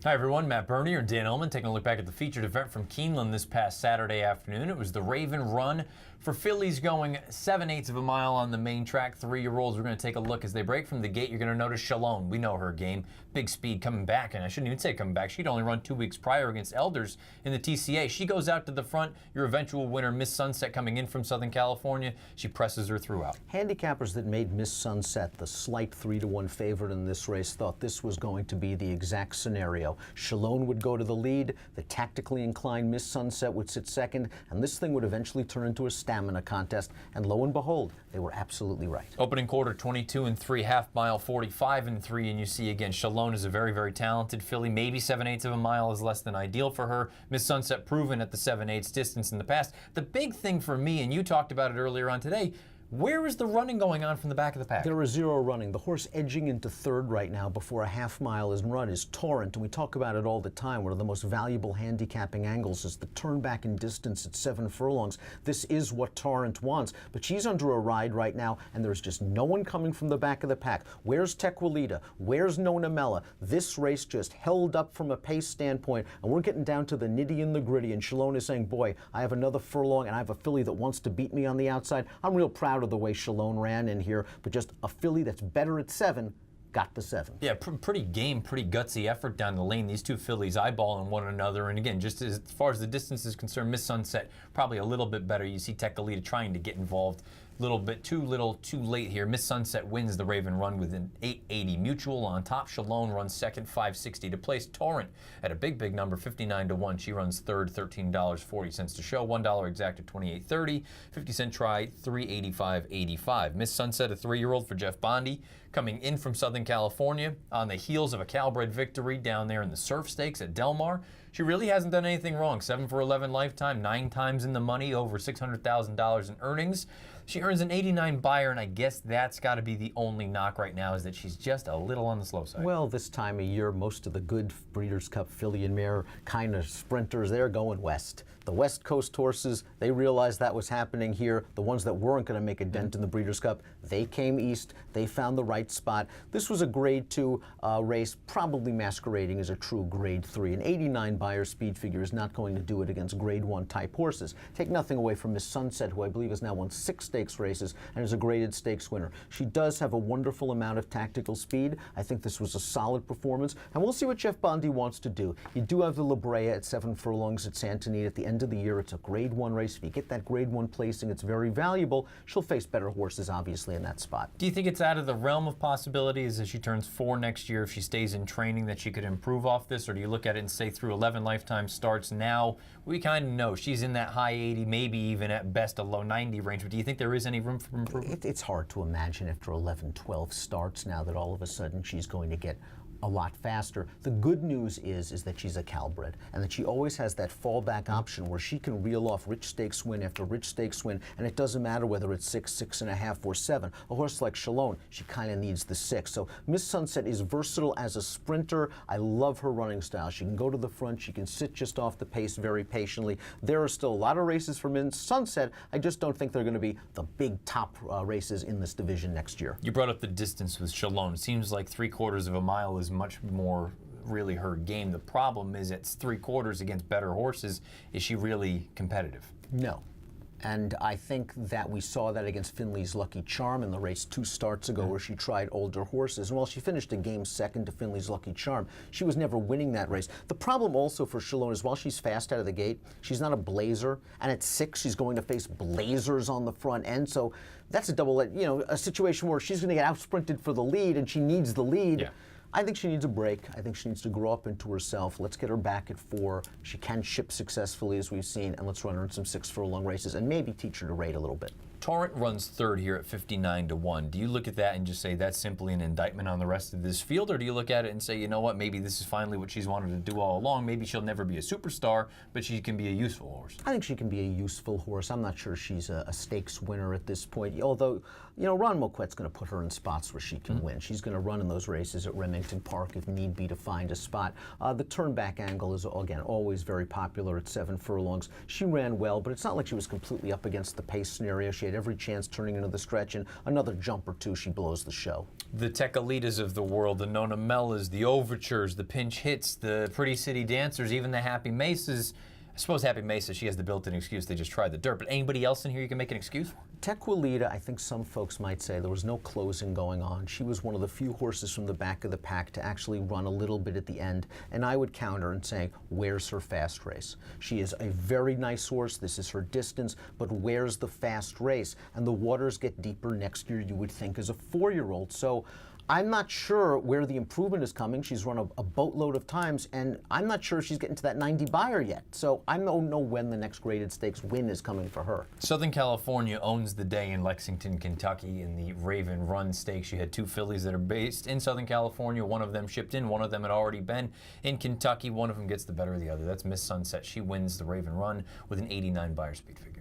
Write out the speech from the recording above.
Hi everyone, Matt Bernie and Dan Illman taking a look back at the featured event from Keeneland this past Saturday afternoon. It was the Raven Run for fillies going 7/8 of a mile on the main track. 3-year-olds, we're going to take a look as they break from the gate. You're going to notice Shalone. We know her game. Big speed coming back, and I shouldn't even say coming back. She'd only run 2 weeks prior against Elders in the TCA. She goes out to the front. Your eventual winner, Miss Sunset, coming in from Southern California. She presses her throughout. Handicappers that made Miss Sunset the slight 3-1 favorite in this race thought this was going to be the exact scenario. Shalone would go to the lead, the tactically inclined Miss Sunset would sit second, and this thing would eventually turn into a stamina contest. And lo and behold, they were absolutely right. Opening quarter, 22 3, half mile, 45 3, and you see again, Shalone is a very, very talented filly. Maybe 7/8 of a mile is less than ideal for her. Miss Sunset proven at the 7/8 distance in the past. The big thing for me, and you talked about it earlier on today, where is the running going on from the back of the pack? There is zero running. The horse edging into third right now before a half mile is run is Torrent, and we talk about it all the time. One of the most valuable handicapping angles is the turn back in distance at 7 furlongs. This is what Torrent wants, but she's under a ride right now, and there's just no one coming from the back of the pack. Where's Tequilita? Where's Nona Mella? This race just held up from a pace standpoint, and we're getting down to the nitty and the gritty, and Shalone is saying, boy, I have another furlong, and I have a filly that wants to beat me on the outside. I'm real proud of the way Shalone ran in here, but just a filly that's better at 7 got the 7. Yeah, pretty game, pretty gutsy effort down the lane. These two fillies eyeballing one another, and again, just as far as the distance is concerned, Miss Sunset probably a little bit better. You see Tequilita trying to get involved. Little bit too little, too late here. Miss Sunset wins the Raven Run with an 880 mutual on top. Shalone runs second, 560 to place. Torrent at a big number, 59 1. She runs third, $13.40 to show. $1 exact at 28.30. 50-cent try, 385.85. Miss Sunset, a 3-year-old for Jeff Bondi, coming in from Southern California on the heels of a Calbred victory down there in the Surf Stakes at Del Mar. She really hasn't done anything wrong. 7 for 11 lifetime, 9 times in the money, over $600,000 in earnings. She earns an 89 buyer, and I guess that's got to be the only knock right now, is that she's just a little on the slow side. Well, this time of year, most of the good Breeders' Cup filly and mare kind of sprinters, they're going west. The West Coast horses, they realized that was happening here. The ones that weren't going to make a dent in the Breeders' Cup, they came east. They found the right spot. This was a Grade 2 race, probably masquerading as a true Grade 3. An 89 buyer speed figure is not going to do it against Grade 1 type horses. Take nothing away from Miss Sunset, who I believe has now won 6 stakes races and is a graded stakes winner. She does have a wonderful amount of tactical speed. I think this was a solid performance, and we'll see what Jeff Bondi wants to do. You do have the La Brea at 7 furlongs at Santa Anita at the end of the year. It's a Grade 1 race. If you get that Grade 1 placing, it's very valuable. She'll face better horses, obviously, in that spot. Do you think it's out of the realm of possibilities as she turns 4 next year, if she stays in training, that she could improve off this? Or do you look at it and say through 11 lifetime starts now, we kind of know she's in that high 80, maybe even at best a low 90 range, but do you think there is any room for improvement? It's hard to imagine after 11, 12 starts now that all of a sudden she's going to get a lot faster. The good news is that she's a Calbred, and that she always has that fallback option where she can reel off rich stakes win after rich stakes win, and it doesn't matter whether it's 6, 6.5, or 7. A horse like Shalone, she kind of needs the 6. So Miss Sunset is versatile as a sprinter. I love her running style. She can go to the front. She can sit just off the pace very patiently. There are still a lot of races for Miss Sunset. I just don't think they're going to be the big top races in this division next year. You brought up the distance with Shalone. It seems like 3/4 of a mile is much more really her game. The problem is it's 3/4 against better horses. Is she really competitive? No. And I think that we saw that against Finley's Lucky Charm in the race 2 starts ago, where she tried older horses. And while she finished a game second to Finley's Lucky Charm, she was never winning that race. The problem also for Shalone is while she's fast out of the gate, she's not a blazer. And at 6, she's going to face blazers on the front end. So that's a double, a situation where she's going to get out-sprinted for the lead, and she needs the lead. Yeah. I think she needs a break. I think she needs to grow up into herself. Let's get her back at 4. She can ship successfully, as we've seen, and let's run her in some 6 furlong races and maybe teach her to rate a little bit. Torrent runs third here at 59 1. Do you look at that and just say that's simply an indictment on the rest of this field, or do you look at it and say, you know what, maybe this is finally what she's wanted to do all along? Maybe she'll never be a superstar, but she can be a useful horse. I think she can be a useful horse. I'm not sure she's a stakes winner at this point, although You know, Ron Moquette's going to put her in spots where she can win. She's going to run in those races at Remington Park if need be to find a spot. The turnback angle is, again, always very popular at 7 furlongs. She ran well, but it's not like she was completely up against the pace scenario. She had every chance turning into the stretch, and another jump or two, she blows the show. The Tecalitas of the world, the Nona Mellas, the Overtures, the Pinch Hits, the Pretty City Dancers, even the Happy Mesas. I suppose Happy Mesa, she has the built-in excuse, they just tried the dirt. But anybody else in here you can make an excuse for? Tequilita, I think some folks might say there was no closing going on. She was one of the few horses from the back of the pack to actually run a little bit at the end. And I would counter and say, where's her fast race? She is a very nice horse. This is her distance. But where's the fast race? And the waters get deeper next year, you would think, as a 4-year-old. So I'm not sure where the improvement is coming. She's run a boatload of times, and I'm not sure she's getting to that 90 buyer yet. So I don't know when the next graded stakes win is coming for her. Southern California owns the day in Lexington, Kentucky in the Raven Run Stakes. You had 2 fillies that are based in Southern California. One of them shipped in. One of them had already been in Kentucky. One of them gets the better of the other. That's Miss Sunset. She wins the Raven Run with an 89 buyer speed figure.